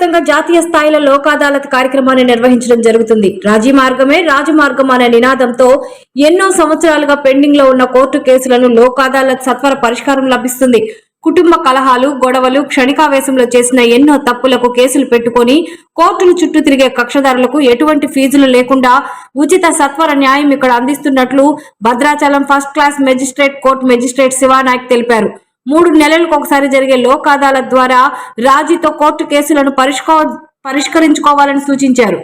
వ్యాప్తంగా జాతీయ స్థాయిలో లోక్ అదాలత్ కార్యక్రమాన్ని నిర్వహించడం జరుగుతుంది. రాజీ మార్గమే రాజమార్గం అనే నినాదంతో ఎన్నో సంవత్సరాలుగా పెండింగ్ లో ఉన్న కోర్టు కేసులను లోక్ అదాలత్ సత్వర పరిష్కారం లభిస్తుంది. కుటుంబ కలహాలు, గొడవలు, క్షణికావేశంలో చేసిన ఎన్నో తప్పులకు కేసులు పెట్టుకొని కోర్టులు చుట్టూ తిరిగే కక్షదారులకు ఎటువంటి ఫీజులు లేకుండా ఉచిత సత్వర న్యాయం ఇక్కడ అందిస్తున్నట్లు Bhadrachalam first class magistrate court magistrate Shiva Nayak తెలిపారు. 3 నెలలకు ఒకసారి జరిగే లోక్ అదాలత్ ద్వారా రాజీతో కోర్టు కేసులను పరిష్కరించుకోవాలని సూచించారు.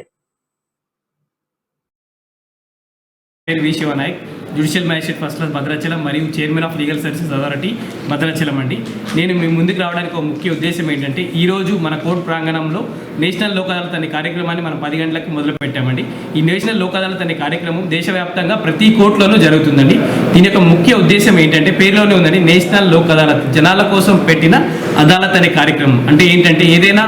Shiva Nayak, judicial magistrate first class Bhadrachalam మరియు chairman of legal services authority Bhadrachalam అండి. నేను మీ ముందుకు రావడానికి ఒక ముఖ్య ఉద్దేశం ఏంటంటే, ఈరోజు మన కోర్టు ప్రాంగణంలో నేషనల్ లోక్ అదాలత్ అనే కార్యక్రమాన్ని మనం 10 గంటలకు మొదలు పెట్టామండి. ఈ నేషనల్ లోక్ అదాలత్ అనే కార్యక్రమం దేశవ్యాప్తంగా ప్రతి కోర్టులోనూ జరుగుతుందండి. దీని యొక్క ముఖ్య ఉద్దేశం ఏంటంటే, పేరులోనే ఉందండి నేషనల్ లోక్ అదాలత్, జనాల కోసం పెట్టిన అదాలత్ అనే కార్యక్రమం. అంటే ఏంటంటే, ఏదైనా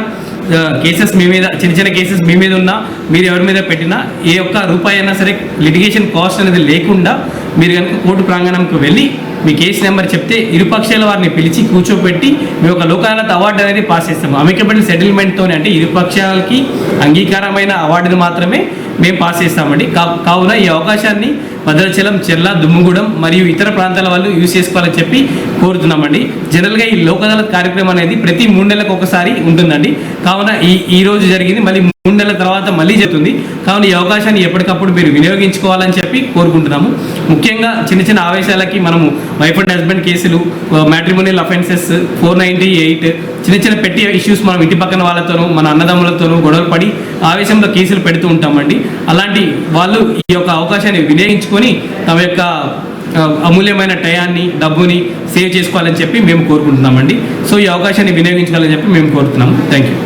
కేసెస్ మీ మీద, చిన్న చిన్న కేసెస్ మీ మీద ఉన్నా, మీరు ఎవరి మీద పెట్టినా, ఏ ఒక్క రూపాయి అయినా సరే లిటిగేషన్ కాస్ట్ అనేది లేకుండా మీరు కనుక కోర్టు ప్రాంగణంకు వెళ్ళి మీ కేసు నెంబర్ చెప్తే ఇరుపక్షాల వారిని పిలిచి కూర్చోబెట్టి మీ ఒక లోక్ అదాలత్ అవార్డు అనేది పాస్ చేస్తాము. అమికబుల్ సెటిల్మెంట్తోనే, అంటే ఇరుపక్షాలకి అంగీకారమైన అవార్డును మాత్రమే మేము పాస్ చేస్తామండి. కావున ఈ అవకాశాన్ని భద్రాచలం, చెర్ల, దుమ్ముగూడెం మరియు ఇతర ప్రాంతాల వాళ్ళు యూజ్ చేసుకోవాలని చెప్పి కోరుతున్నామండి. జనరల్గా ఈ లోక్ అదాలత్ కార్యక్రమం అనేది ప్రతి 3 నెలలకు ఒకసారి ఉంటుందండి. కావున ఈ రోజు జరిగింది, మళ్ళీ 3 నెలల తర్వాత మళ్ళీ జరుగుతుంది. కావున ఈ అవకాశాన్ని ఎప్పటికప్పుడు మీరు వినియోగించుకోవాలని చెప్పి కోరుకుంటున్నాము. ముఖ్యంగా చిన్న చిన్న ఆవేశాలకి మనము వైఫ్ అండ్ హస్బెండ్ కేసులు, మ్యాట్రిమోనియల్ అఫెన్సెస్, 498 చిన్న చిన్న పెట్టి ఇష్యూస్ మనం ఇంటి పక్కన వాళ్ళతోనూ మన అన్నదమ్ములతోనూ గొడవలు పడి ఆవేశంలో కేసులు పెడుతూ ఉంటామండి. అలాంటి వాళ్ళు ఈ యొక్క అవకాశాన్ని వినియోగించుకొని తమ యొక్క అమూల్యమైన టయాన్ని, డబ్బుని సేవ్ చేసుకోవాలని చెప్పి మేము కోరుకుంటున్నామండి. సో ఈ అవకాశాన్ని వినియోగించుకోవాలని చెప్పి మేము కోరుతున్నాము. Thank you.